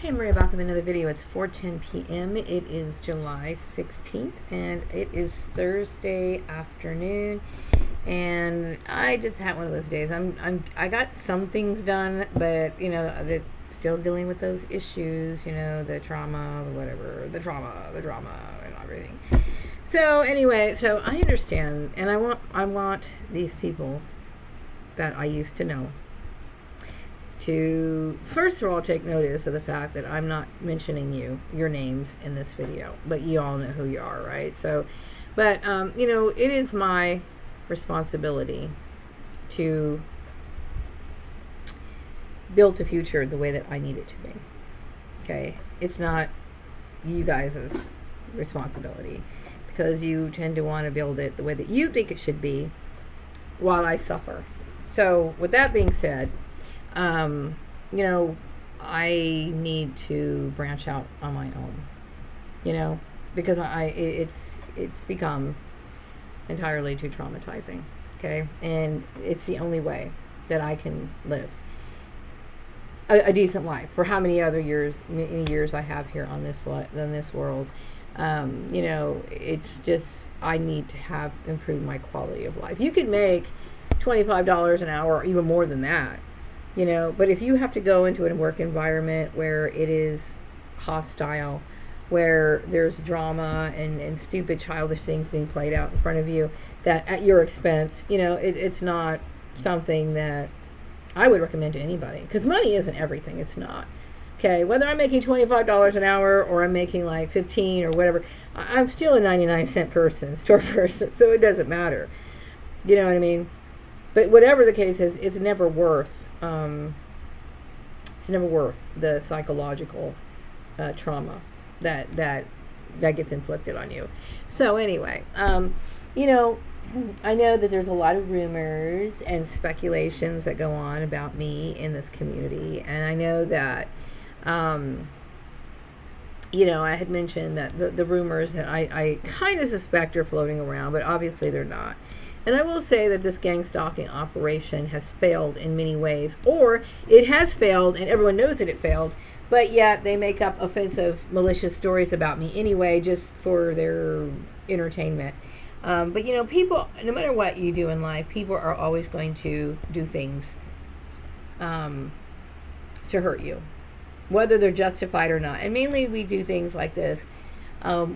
Hey, Maria, back with another video. It's 4:10 p.m. It is July 16th, and it is Thursday afternoon. And I just had one of those days. I got some things done, but still dealing with those issues. The trauma, the whatever, the drama, and everything. So anyway, so I understand, and I want these people that I used to know to first of all take notice of the fact that I'm not mentioning your names in this video, but you all know who you are, right? So, but it is my responsibility to build a future the way that I need it to be. Okay, it's not you guys' responsibility because you tend to want to build it the way that you think it should be while I suffer. So, with that being said, I need to branch out on my own, because it's become entirely too traumatizing. Okay. And it's the only way that I can live a decent life for how many years I have here on this world. It's just, I need to have improved my quality of life. You can make $25 an hour or even more than that. But if you have to go into a work environment where it is hostile, where there's drama and stupid childish things being played out in front of you that at your expense, it's not something that I would recommend to anybody, because money isn't everything. It's not. Okay, whether I'm making $25 an hour or I'm making like 15 or whatever, I'm still a 99-cent store person, so it doesn't matter. You know what I mean? But whatever the case is, it's never worth the psychological trauma that gets inflicted on you. So anyway, I know that there's a lot of rumors and speculations that go on about me in this community, and I know that I had mentioned that the rumors that I kind of suspect are floating around, but obviously they're not. And I will say that this gang stalking operation has failed in many ways, or it has failed and everyone knows that it failed, but yet they make up offensive, malicious stories about me anyway, just for their entertainment. But people, no matter what you do in life, people are always going to do things to hurt you, whether they're justified or not. And mainly we do things like this.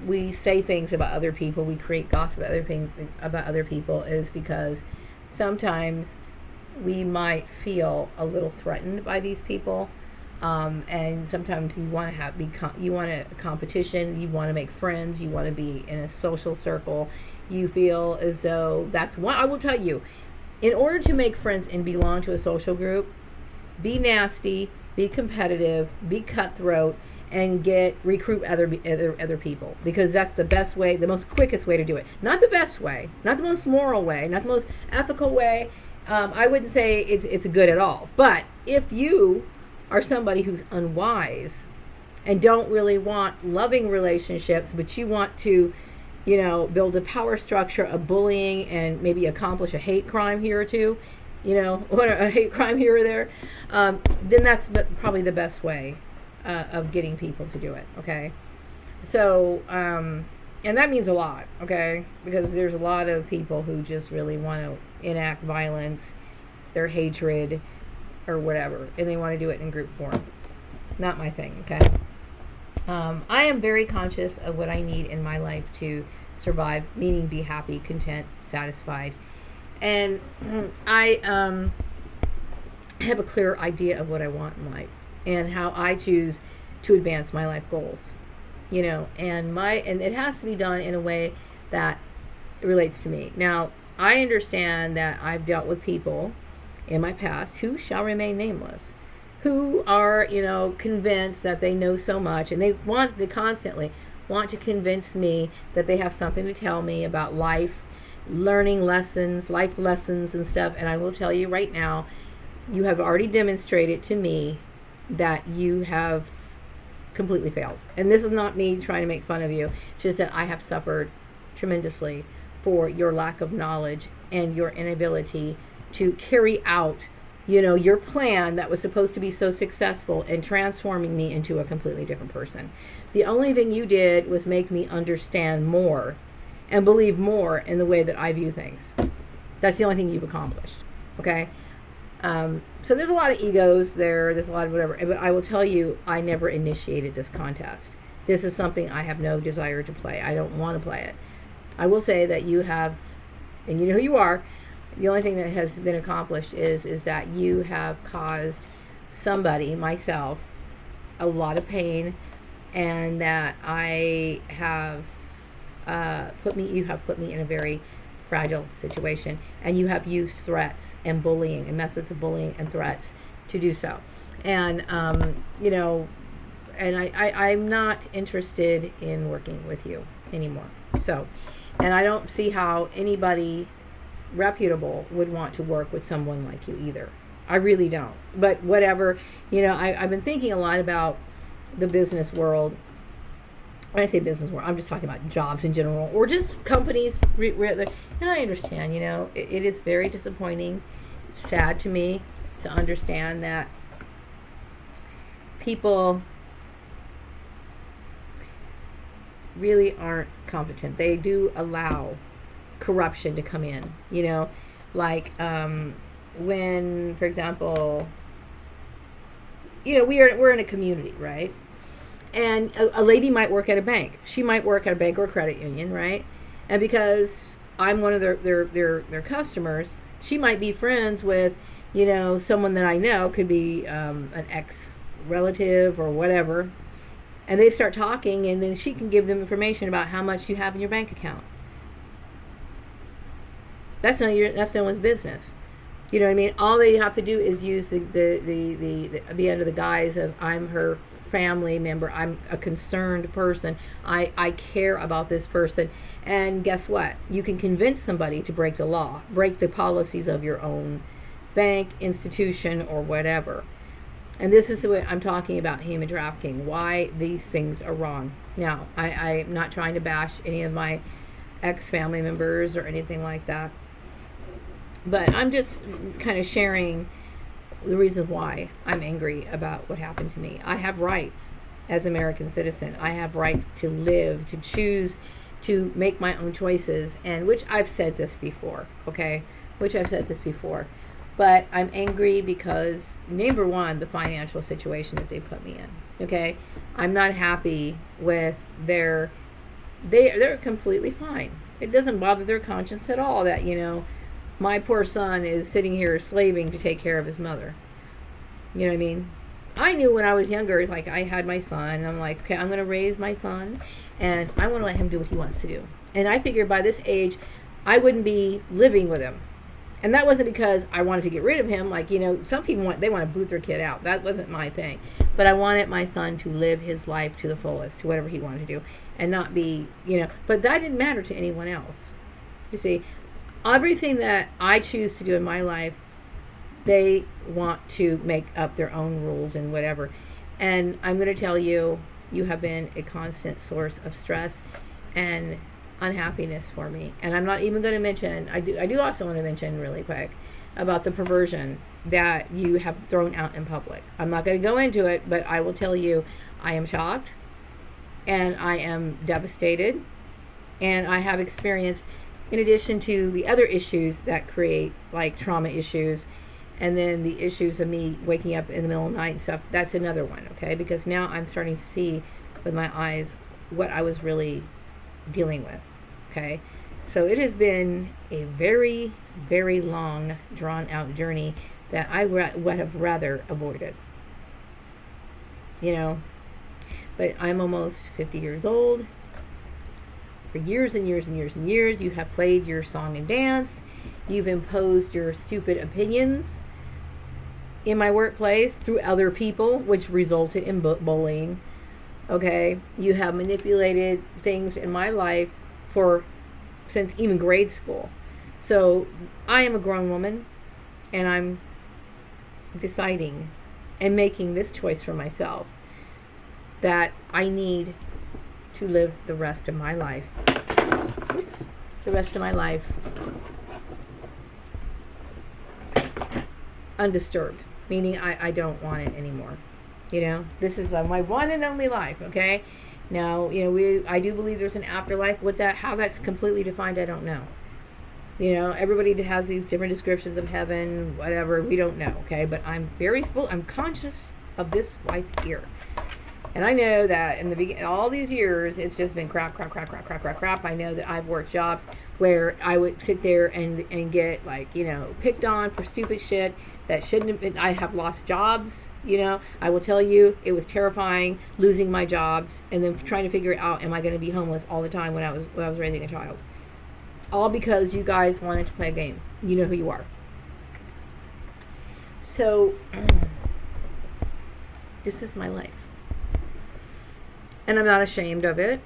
We say things about other people. We create gossip about other people is because sometimes we might feel a little threatened by these people, and sometimes you want to you want a competition. You want to make friends. You want to be in a social circle. You feel as though that's one. I will tell you, in order to make friends and belong to a social group, be nasty, be competitive, be cutthroat, and recruit other people, because that's the best way, the most quickest way to do it. Not the best way, not the most moral way, not the most ethical way. I wouldn't say it's good at all. But if you are somebody who's unwise and don't really want loving relationships, but you want to, build a power structure of bullying and maybe accomplish a hate crime here or two, a hate crime here or there, then that's probably the best way of getting people to do it. Okay. So, and that means a lot. Okay. Because there's a lot of people who just really want to enact violence, their hatred or whatever, and they want to do it in group form. Not my thing. Okay. I am very conscious of what I need in my life to survive, meaning be happy, content, satisfied. And I have a clear idea of what I want in life and how I choose to advance my life goals, and it has to be done in a way that relates to me. Now, I understand that I've dealt with people in my past who shall remain nameless, who are, convinced that they know so much, and they constantly want to convince me that they have something to tell me about life, learning lessons, life lessons and stuff. And I will tell you right now, you have already demonstrated to me that you have completely failed. And this is not me trying to make fun of you, it's just that I have suffered tremendously for your lack of knowledge and your inability to carry out your plan that was supposed to be so successful and transforming me into a completely different person. The only thing you did was make me understand more and believe more in the way that I view things. That's the only thing you've accomplished. Okay? So there's a lot of egos there. There's a lot of whatever. But I will tell you, I never initiated this contest. This is something I have no desire to play. I don't want to play it. I will say that you have, and you know who you are. The only thing that has been accomplished is that you have caused somebody, myself, a lot of pain, and that I have you have put me in a very fragile situation, and you have used threats and bullying and methods of bullying and threats to do so. And and I'm not interested in working with you anymore. So, and I don't see how anybody reputable would want to work with someone like you either. I really don't. But whatever, I've been thinking a lot about the business world. When I say business world, I'm just talking about jobs in general, or just companies. And I understand, it is very disappointing, sad to me to understand that people really aren't competent. They do allow corruption to come in, like when, for example, we're in a community, right? And a lady might work at a bank. She might work at a bank or a credit union, right? And because I'm one of their customers, she might be friends with, someone that I know, could be an ex-relative or whatever. And they start talking, and then she can give them information about how much you have in your bank account. That's no one's business. You know what I mean? All they have to do is use the under the guise of, I'm her family member, I'm a concerned person, I care about this person. And guess what? You can convince somebody to break the law, break the policies of your own bank, institution, or whatever. And this is what I'm talking about, human trafficking, why these things are wrong. Now, I'm not trying to bash any of my ex-family members or anything like that, but I'm just kind of sharing the reason why I'm angry about what happened to me. I have rights as an American citizen. I have rights to live, to choose, to make my own choices, and which I've said this before, okay? But I'm angry because, number one, the financial situation that they put me in, okay? I'm not happy with they're completely fine. It doesn't bother their conscience at all that, my poor son is sitting here slaving to take care of his mother. You know what I mean? I knew when I was younger, like, I had my son, I'm like, okay, I'm going to raise my son, and I want to let him do what he wants to do. And I figured by this age, I wouldn't be living with him. And that wasn't because I wanted to get rid of him. Like, some people want to boot their kid out. That wasn't my thing. But I wanted my son to live his life to the fullest, to whatever he wanted to do, and not be, but that didn't matter to anyone else. You see, everything that I choose to do in my life, they want to make up their own rules and whatever. And I'm going to tell you, you have been a constant source of stress and unhappiness for me. And I'm not even going to mention, I do also want to mention really quick about the perversion that you have thrown out in public. I'm not going to go into it, but I will tell you, I am shocked and I am devastated, and I have experienced, in addition to the other issues that create, like trauma issues, and then the issues of me waking up in the middle of the night and stuff, that's another one, okay? Because now I'm starting to see with my eyes what I was really dealing with, okay? So it has been a very, very long, drawn-out journey that I would have rather avoided, But I'm almost 50 years old. For years and years and years and years, you have played your song and dance. You've imposed your stupid opinions in my workplace through other people, which resulted in bullying. Okay? You have manipulated things in my life since even grade school. So I am a grown woman, and I'm deciding and making this choice for myself that I need to live the rest of my life. The rest of my life undisturbed, meaning I don't want it anymore. This is my one and only life, okay? Now, I do believe there's an afterlife. How that's completely defined, I don't know. Everybody has these different descriptions of heaven, whatever. We don't know, okay? But I'm I'm conscious of this life here. And I know that in the beginning, all these years, it's just been crap, crap, crap, crap, crap, crap, crap. I know that I've worked jobs where I would sit there and get picked on for stupid shit that shouldn't have been. I have lost jobs. I will tell you, it was terrifying losing my jobs and then trying to figure out, am I going to be homeless all the time when I was raising a child? All because you guys wanted to play a game. You know who you are. So, this is my life. And I'm not ashamed of it.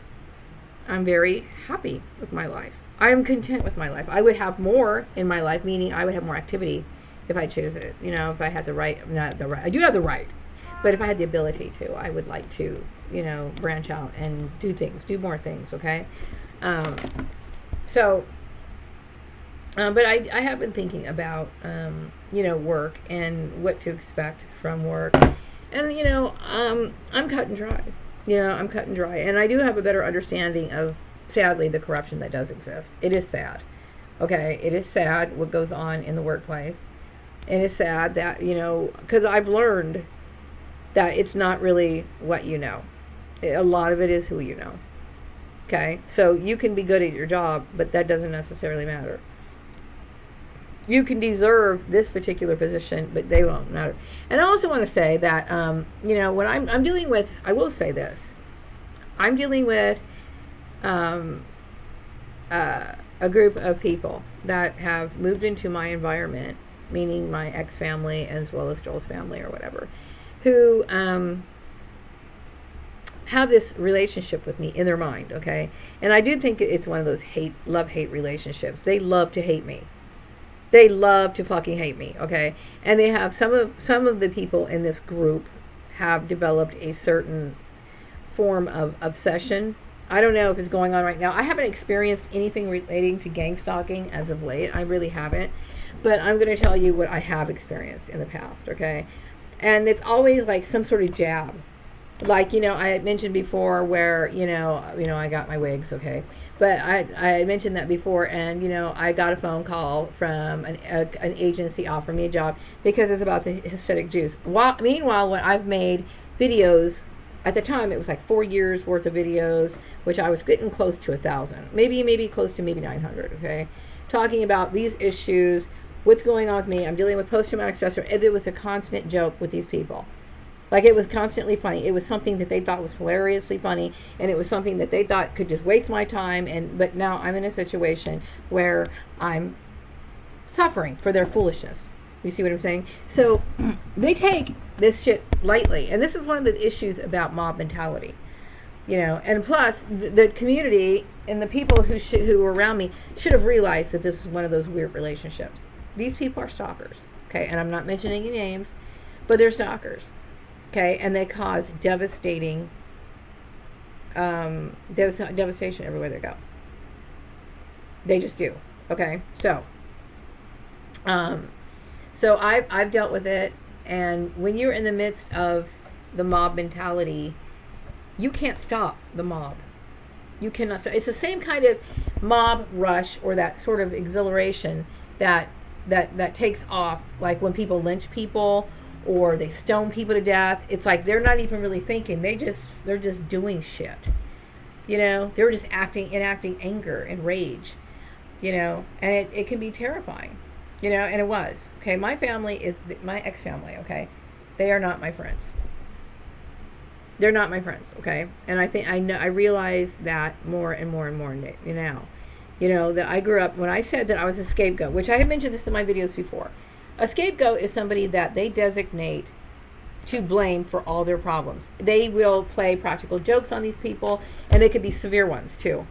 I'm very happy with my life. I am content with my life. I would have more in my life, meaning I would have more activity if I choose it. If I had the right, not the right, I do have the right, but if I had the ability to, I would like to, branch out and do more things, okay? But I have been thinking about, work and what to expect from work. And, I'm cut and dry. I'm cut and dry. And I do have a better understanding of, sadly, the corruption that does exist. It is sad. Okay? It is sad what goes on in the workplace. And it's sad that, because I've learned that it's not really what you know. A lot of it is who you know. Okay? So you can be good at your job, but that doesn't necessarily matter. You can deserve this particular position, but they won't matter. And I also want to say that, when I'm dealing with, I will say this, I'm dealing with a group of people that have moved into my environment, meaning my ex-family as well as Joel's family or whatever, who have this relationship with me in their mind, okay? And I do think it's one of those love-hate relationships. They love to hate me. They love to fucking hate me, okay? And they have some of the people in this group have developed a certain form of obsession. I don't know if it's going on right now. I haven't experienced anything relating to gang stalking as of late. I really haven't. But I'm going to tell you what I have experienced in the past, okay? And it's always like some sort of jab. Like, I had mentioned before where, I got my wigs, okay? But I had mentioned that before, and, I got a phone call from an agency offering me a job because it's about the Hasidic Jews. Meanwhile, when I've made videos, at the time it was like 4 years worth of videos, which I was getting close to 1,000, maybe close to 900, okay? Talking about these issues, what's going on with me. I'm dealing with post-traumatic stress, and it was a constant joke with these people. Like, it was constantly funny. It was something that they thought was hilariously funny, and it was something that they thought could just waste my time. But now I'm in a situation where I'm suffering for their foolishness. You see what I'm saying? So they take this shit lightly, and this is one of the issues about mob mentality. And plus the community and the people who were around me should have realized that this is one of those weird relationships. These people are stalkers, okay? And I'm not mentioning any names, but they're stalkers. Okay, and they cause devastation everywhere they go. They just do. Okay, so I've dealt with it, and when you're in the midst of the mob mentality, you can't stop the mob. You cannot stop. It's the same kind of mob rush or that sort of exhilaration that takes off, like when people lynch people or they stone people to death. It's like they're not even really thinking. They're just doing shit. They're just enacting anger and rage. And it can be terrifying. And it was. Okay, my family is my ex-family, okay? They are not my friends. They're not my friends, okay? And I realize that more and more and more now. That I grew up, when I said that I was a scapegoat, which I have mentioned this in my videos before. A scapegoat is somebody that they designate to blame for all their problems. They will play practical jokes on these people, and they could be severe ones too.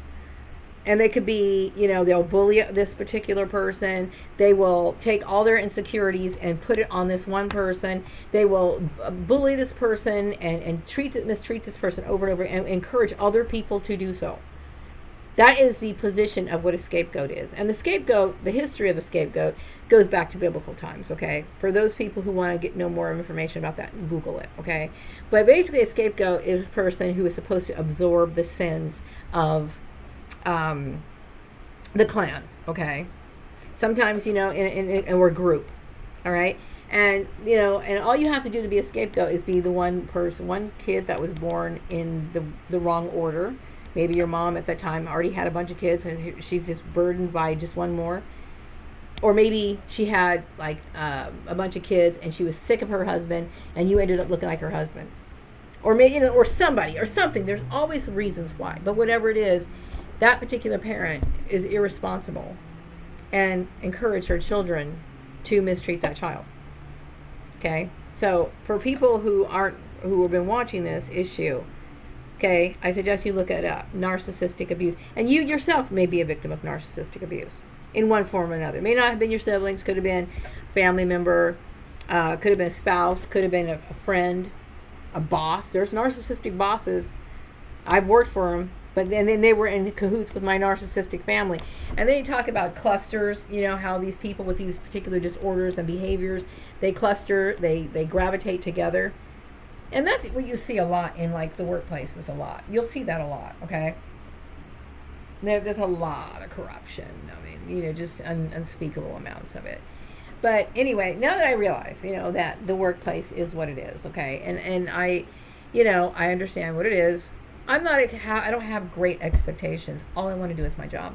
And they could be, they'll bully this particular person. They will take all their insecurities and put it on this one person. They will bully this person and mistreat this person over and over and encourage other people to do so. That is the position of what a scapegoat is. And the scapegoat, the history of a scapegoat goes back to biblical times, okay? For those people who want to know more information about that, Google it, okay? But basically, a scapegoat is a person who is supposed to absorb the sins of the clan, okay? Sometimes, or group, all right? And, and all you have to do to be a scapegoat is be the one kid that was born in the wrong order. Maybe your mom at that time already had a bunch of kids and she's just burdened by just one more. Or maybe she had like a bunch of kids and she was sick of her husband and you ended up looking like her husband. Or maybe, or somebody or something. There's always reasons why. But whatever it is, that particular parent is irresponsible and encourage her children to mistreat that child. Okay? So for people who have been watching this issue, okay, I suggest you look it up. Narcissistic abuse. And you yourself may be a victim of narcissistic abuse in one form or another. It may not have been your siblings, could have been a family member, could have been a spouse, could have been a friend, a boss. There's narcissistic bosses. I've worked for them, but then they were in cahoots with my narcissistic family. And then you talk about clusters, how these people with these particular disorders and behaviors, they cluster, they gravitate together. And that's what you see a lot in like the workplaces a lot. You'll see that a lot, okay? There's a lot of corruption. I mean, just unspeakable amounts of it. But anyway, now that I realize, that the workplace is what it is, okay? And I, I understand what it is. I don't have great expectations. All I want to do is my job.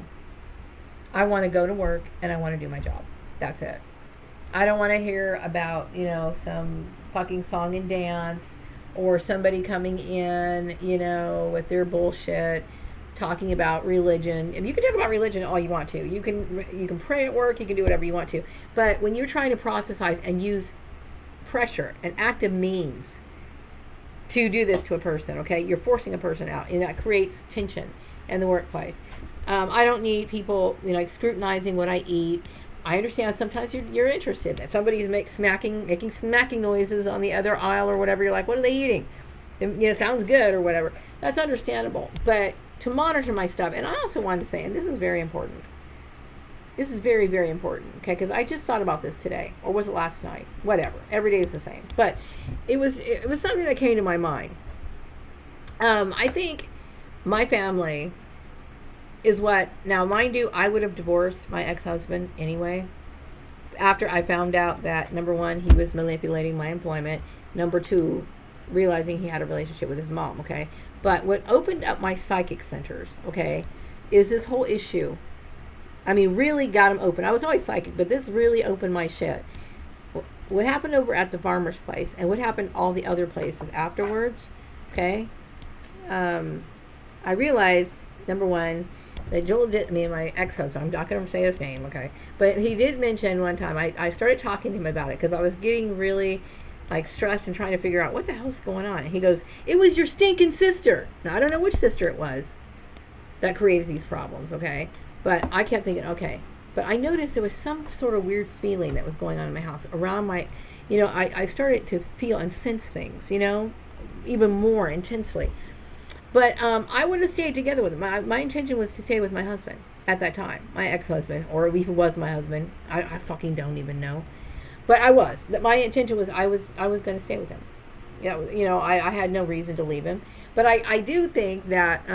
I want to go to work and I want to do my job. That's it. I don't want to hear about, some fucking song and dance or somebody coming in, with their bullshit, talking about religion. And you can talk about religion all you want to. You can pray at work, you can do whatever you want to. But when you're trying to proselytize and use pressure and active means to do this to a person, okay, you're forcing a person out, and that creates tension in the workplace. I don't need people, scrutinizing what I eat. I understand sometimes you're interested that somebody's making smacking noises on the other aisle or whatever. You're like, what are they eating? Sounds good or whatever. That's understandable. But to monitor my stuff, and I also wanted to say, and this is very important. This is very, very important, okay? Because I just thought about this today, or was it last night? Whatever. Every day is the same. But it was something that came to my mind. I think my family is what, now mind you, I would have divorced my ex-husband anyway, after I found out that, number one, he was manipulating my employment, number two, realizing he had a relationship with his mom, okay? But what opened up my psychic centers, okay, is this whole issue. I mean, really got him open. I was always psychic, but this really opened my shit. What happened over at the farmer's place and what happened all the other places afterwards, okay? I realized, number one, that Joel did, my ex-husband, I'm not going to say his name, okay? But he did mention one time, I started talking to him about it because I was getting really like stressed and trying to figure out what the hell's going on. And he goes, it was your stinking sister. Now, I don't know which sister it was that created these problems, okay? But I kept thinking, okay. But I noticed there was some sort of weird feeling that was going on in my house around my, I started to feel and sense things, even more intensely. But I would have stayed together with him. My intention was to stay with my husband at that time, my ex-husband, or if it was my husband. I fucking don't even know. But I was. My intention was I was going to stay with him. Yeah, I had no reason to leave him. But I do think that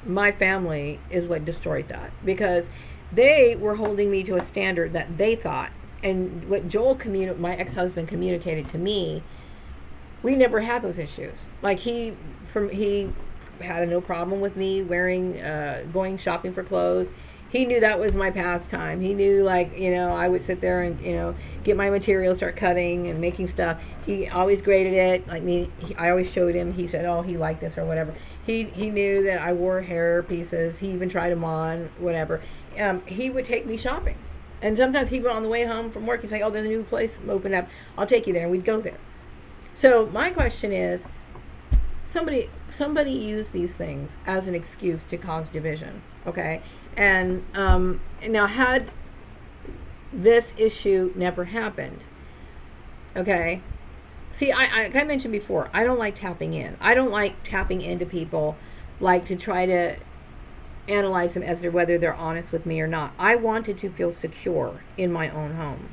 my family is what destroyed that, because they were holding me to a standard that they thought, and what my ex-husband communicated to me, we never had those issues. Like he had no problem with me going shopping for clothes. He knew that was my pastime. He knew, I would sit there and, get my materials, start cutting and making stuff. He always graded it. Like me, I always showed him. He said, oh, he liked this or whatever. He knew that I wore hair pieces. He even tried them on, whatever. He would take me shopping. And sometimes he would, on the way home from work, he'd say, oh, there's a new place opened up. I'll take you there. And we'd go there. So my question is, somebody used these things as an excuse to cause division, okay? And now, had this issue never happened, okay, See, like I mentioned before, I don't like tapping in. I don't like tapping into people, like to try to analyze them as to whether they're honest with me or not. I wanted to feel secure in my own home.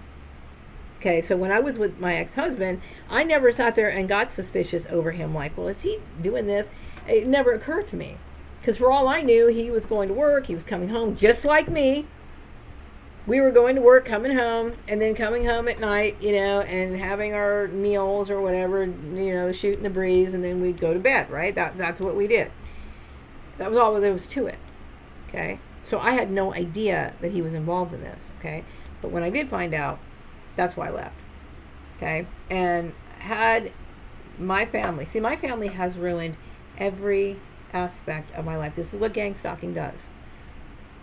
Okay, so when I was with my ex-husband, I never sat there and got suspicious over him, like, well, is he doing this? It never occurred to me. Because for all I knew, he was going to work, he was coming home just like me. We were going to work, coming home, and then coming home at night, and having our meals or whatever, shooting the breeze, and then we'd go to bed, right? That's what we did. That was all there was to it, okay? So I had no idea that he was involved in this, okay? But when I did find out, that's why I left, okay? And had my family, my family has ruined every aspect of my life. This is what gang stalking does.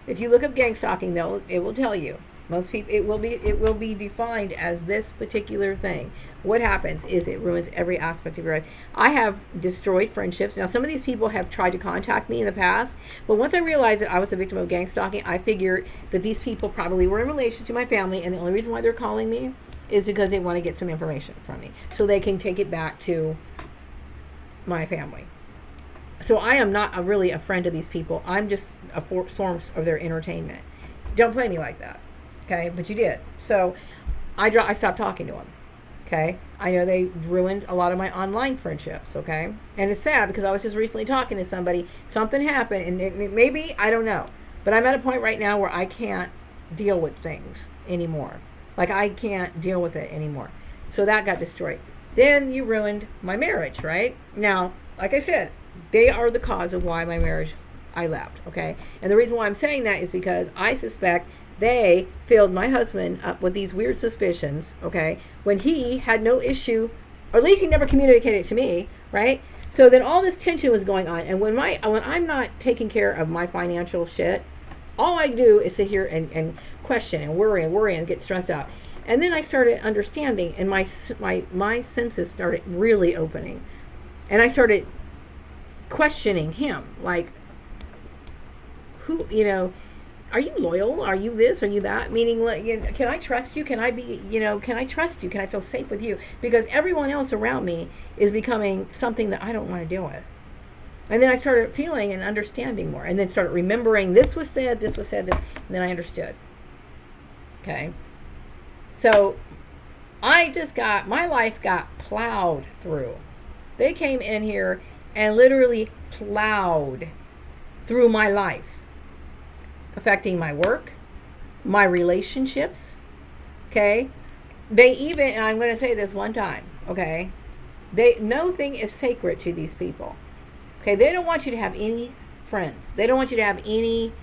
If you look up gang stalking, though, it will tell you. Most people, it will be defined as this particular thing. What happens is it ruins every aspect of your life. I have destroyed friendships. Now, some of these people have tried to contact me in the past, but once I realized that I was a victim of gang stalking, I figured that these people probably were in relation to my family, and the only reason why they're calling me is because they want to get some information from me, so they can take it back to my family. So I am not really a friend of these people. I'm just a source of their entertainment. Don't play me like that, okay? But you did. So I stopped talking to them, okay? I know they ruined a lot of my online friendships, okay? And it's sad because I was just recently talking to somebody. Something happened, and it maybe, I don't know. But I'm at a point right now where I can't deal with things anymore. Like, I can't deal with it anymore. So that got destroyed. Then you ruined my marriage, right? Now, like I said, they are the cause of why my marriage, I left, okay? And the reason why I'm saying that is because I suspect they filled my husband up with these weird suspicions, okay, when he had no issue, or at least he never communicated it to me, right? So then all this tension was going on, and when I'm not taking care of my financial shit, all I do is sit here and question and worry and get stressed out. And then I started understanding, and my senses started really opening. And I started questioning him, like, who, are you loyal? Are you this? Are you that? Meaning, can I trust you? Can I be, can I trust you? Can I feel safe with you? Because everyone else around me is becoming something that I don't want to deal with. And then I started feeling and understanding more, and then started remembering this was said, and then I understood. Okay. So my life got plowed through. They came in here and literally plowed through my life, affecting my work, my relationships, okay? They even, and I'm going to say this one time, okay? Nothing is sacred to these people, okay? They don't want you to have any friends. They don't want you to have any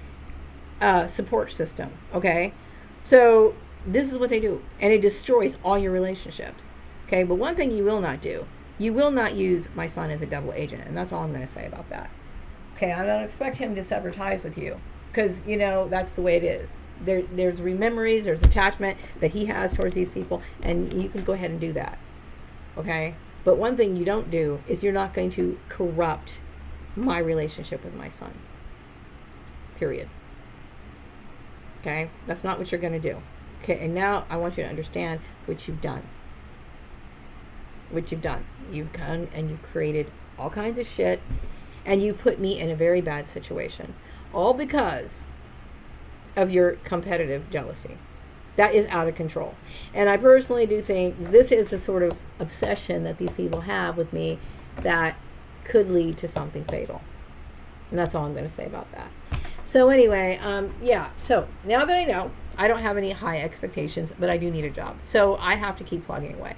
support system, okay? So this is what they do, and it destroys all your relationships, okay? But one thing you will not do, you will not use my son as a double agent, and that's all I'm going to say about that. Okay, I don't expect him to sever ties with you, because, that's the way it is. There's memories, there's attachment that he has towards these people, and you can go ahead and do that, okay? But one thing you don't do is you're not going to corrupt my relationship with my son, period. Okay, that's not what you're going to do. Okay, and now I want you to understand what you've done. You've come and you've created all kinds of shit, and you put me in a very bad situation, all because of your competitive jealousy. That is out of control. And I personally do think this is the sort of obsession that these people have with me that could lead to something fatal. And that's all I'm going to say about that. So anyway, so now that I know, I don't have any high expectations, but I do need a job. So I have to keep plugging away.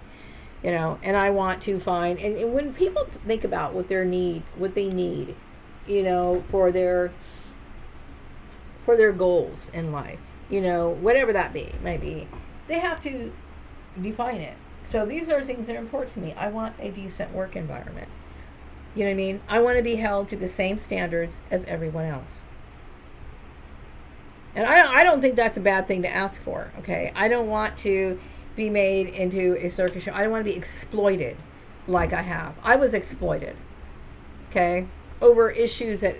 And I want to find, and when people think about what they need, for their goals in life, whatever that may be, they have to define it. So these are things that are important to me. I want a decent work environment. You know what I mean? I want to be held to the same standards as everyone else. And I don't think that's a bad thing to ask for, okay? I don't want to be made into a circus show. I don't want to be exploited like I have. I was exploited, okay, over issues that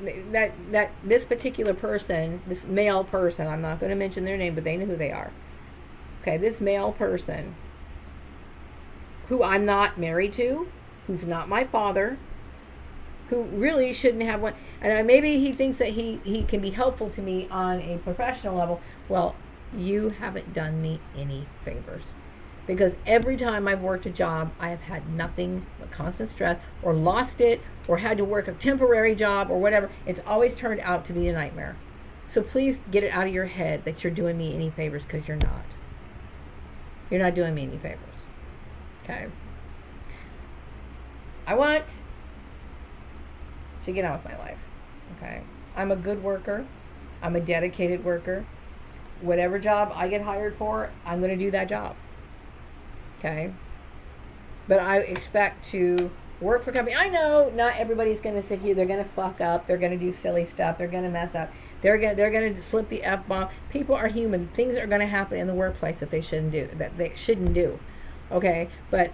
this particular person, this male person, I'm not going to mention their name, but they know who they are. Okay, this male person who I'm not married to, who's not my father, who really shouldn't have one. And maybe he thinks that he can be helpful to me on a professional level. Well, you haven't done me any favors. Because every time I've worked a job, I have had nothing but constant stress, or lost it, or had to work a temporary job, or whatever. It's always turned out to be a nightmare. So please get it out of your head that you're doing me any favors, because you're not. You're not doing me any favors. Okay? I want to get on with my life. Okay? I'm a good worker. I'm a dedicated worker. Whatever job I get hired for, I'm going to do that job. Okay? But I expect to work for a company. I know not everybody's going to sit here. They're going to fuck up. They're going to do silly stuff. They're going to mess up. They're going to slip the F-bomb. People are human. Things are going to happen in the workplace that they shouldn't do. Okay? But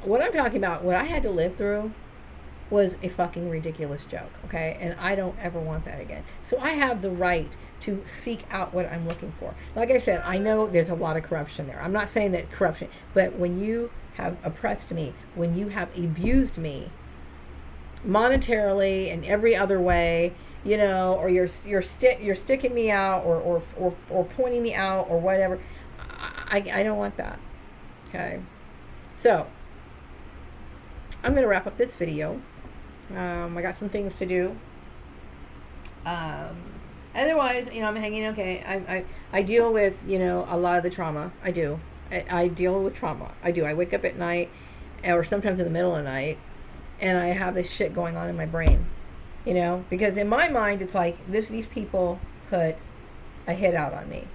what I'm talking about, what I had to live through, was a fucking ridiculous joke, okay? And I don't ever want that again. So I have the right to seek out what I'm looking for. Like I said, I know there's a lot of corruption there. I'm not saying that corruption, but when you have oppressed me, when you have abused me monetarily and every other way, you know, or you're sticking me out, or pointing me out, or whatever, I don't want that. Okay, so I'm going to wrap up this video. I got some things to do. Otherwise, you know, I'm hanging okay. I deal with, you know, a lot of the trauma. I do. I deal with trauma. I do. I wake up at night, or sometimes in the middle of the night, and I have this shit going on in my brain. You know, because in my mind, it's like these people put a hit out on me.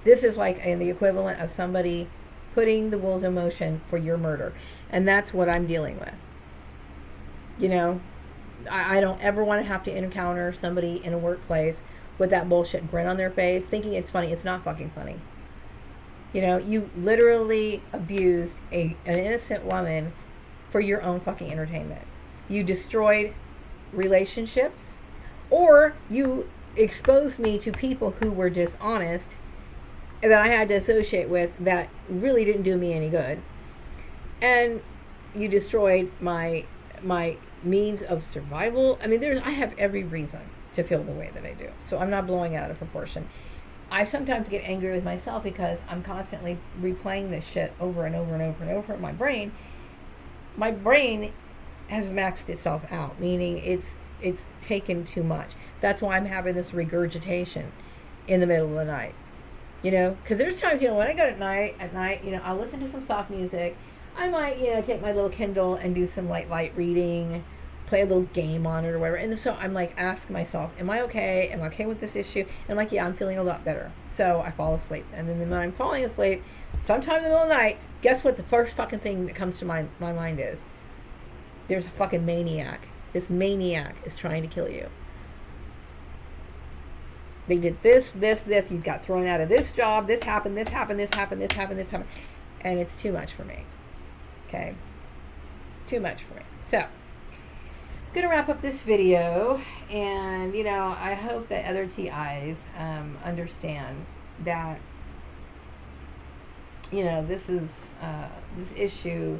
This is like the equivalent of somebody putting the wheels in motion for your murder. And that's what I'm dealing with. You know, I don't ever want to have to encounter somebody in a workplace with that bullshit grin on their face, thinking it's funny. It's not fucking funny. You know, you literally abused an innocent woman for your own fucking entertainment. You destroyed relationships, or you exposed me to people who were dishonest that I had to associate with that really didn't do me any good. And you destroyed my means of survival. I mean, I have every reason to feel the way that I do. So I'm not blowing out of proportion. I sometimes get angry with myself because I'm constantly replaying this shit over and over and over and over in my brain. My brain has maxed itself out, meaning it's taken too much. That's why I'm having this regurgitation in the middle of the night. You know, because there's times, you know, when I go at night, you know, I'll listen to some soft music. I might, you know, take my little Kindle and do some light reading, play a little game on it or whatever. And so I'm like, ask myself, am I okay? Am I okay with this issue? And I'm like, yeah, I'm feeling a lot better. So I fall asleep. And then when I'm falling asleep, sometime in the middle of the night, guess what the first fucking thing that comes to my mind is? There's a fucking maniac. This maniac is trying to kill you. They did this. You got thrown out of this job. This happened. And it's too much for me. Okay? It's too much for me. So, I'm going to wrap up this video. And, you know, I hope that other TIs understand that, you know, this issue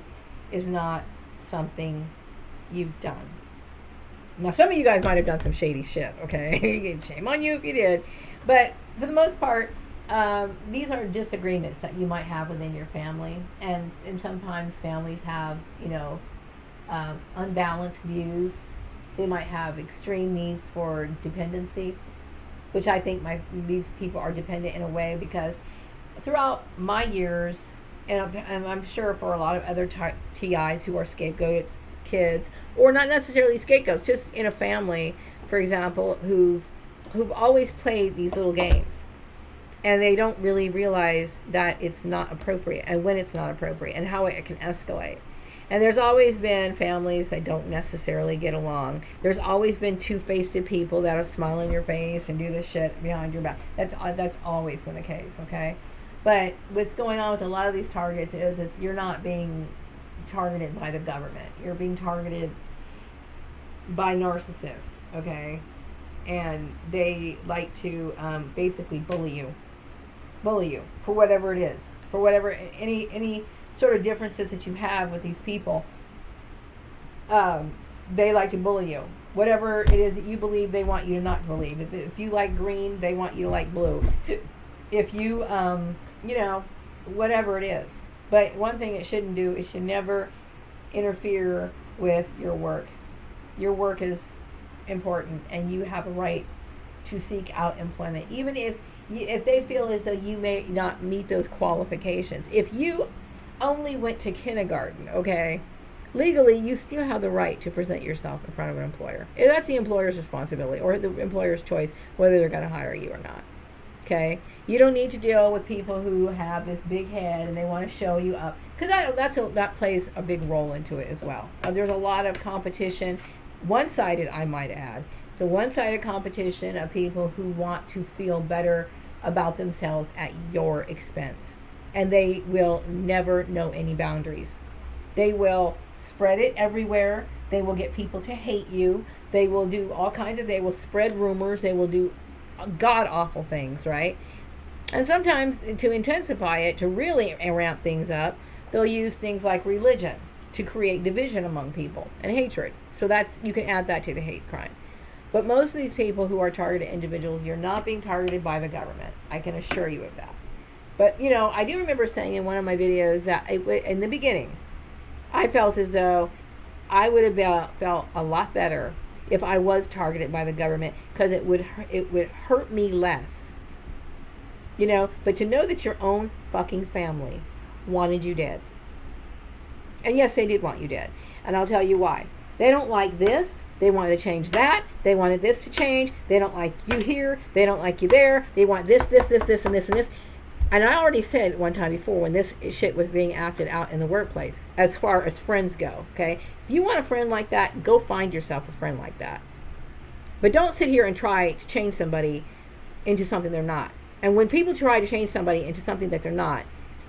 is not something you've done. Now, some of you guys might have done some shady shit, okay? Shame on you if you did. But for the most part, these are disagreements that you might have within your family. And sometimes families have, you know, unbalanced views. They might have extreme needs for dependency, which I think these people are dependent in a way, because throughout my years, and I'm sure for a lot of other TIs who are scapegoats, kids, or not necessarily scapegoats, just in a family, for example, who've always played these little games, and they don't really realize that it's not appropriate, and when it's not appropriate, and how it can escalate. And there's always been families that don't necessarily get along. There's always been two-faced people that'll smile in your face and do this shit behind your back. That's always been the case, okay? But what's going on with a lot of these targets is you're not being targeted by the government. You're being targeted by narcissists, okay? And they like to basically bully you for whatever it is, for whatever, any sort of differences that you have with these people, they like to bully you. Whatever it is that you believe, they want you to not believe. If you like green, they want you to like blue. If you, whatever it is. But one thing it shouldn't do is should never interfere with your work. Your work is important, and you have a right to seek out employment, even if they feel as though you may not meet those qualifications. If you only went to kindergarten, okay, legally you still have the right to present yourself in front of an employer. That's the employer's responsibility, or the employer's choice, whether they're going to hire you or not. Okay, you don't need to deal with people who have this big head and they want to show you up, because that plays a big role into it as well. There's a lot of competition, one-sided, I might add. It's a one-sided competition of people who want to feel better about themselves at your expense, and they will never know any boundaries. They will spread it everywhere. They will get people to hate you. They will do all kinds of, they will spread rumors. They will do god-awful things, right? And sometimes, to intensify it, to really ramp things up, they'll use things like religion to create division among people and hatred. So you can add that to the hate crime. But most of these people who are targeted individuals, you're not being targeted by the government. I can assure you of that. But, I do remember saying in one of my videos that in the beginning, I felt as though I would have felt a lot better if I was targeted by the government, because it would hurt me less. But to know that your own fucking family wanted you dead. And yes, they did want you dead. And I'll tell you why. They don't like this. They wanted to change that. They wanted this to change. They don't like you here. They don't like you there. They want this, and this, and this. And I already said one time before, when this shit was being acted out in the workplace, as far as friends go, okay? If you want a friend like that, go find yourself a friend like that. But don't sit here and try to change somebody into something they're not. And when people try to change somebody into something that they're not,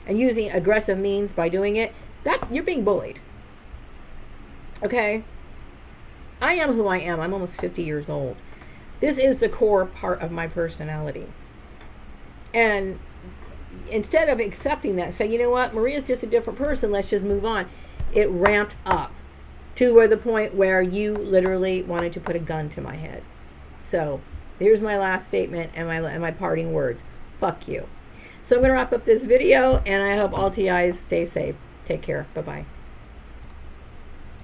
and using aggressive means by doing it, that you're being bullied. Okay? I am who I am. I'm almost 50 years old. This is the core part of my personality. And instead of accepting that, say, you know what, Maria's just a different person, let's just move on, it ramped up to the point where you literally wanted to put a gun to my head. So here's my last statement and my parting words. Fuck you. So I'm going to wrap up this video, and I hope all TIs stay safe. Take care. Bye-bye.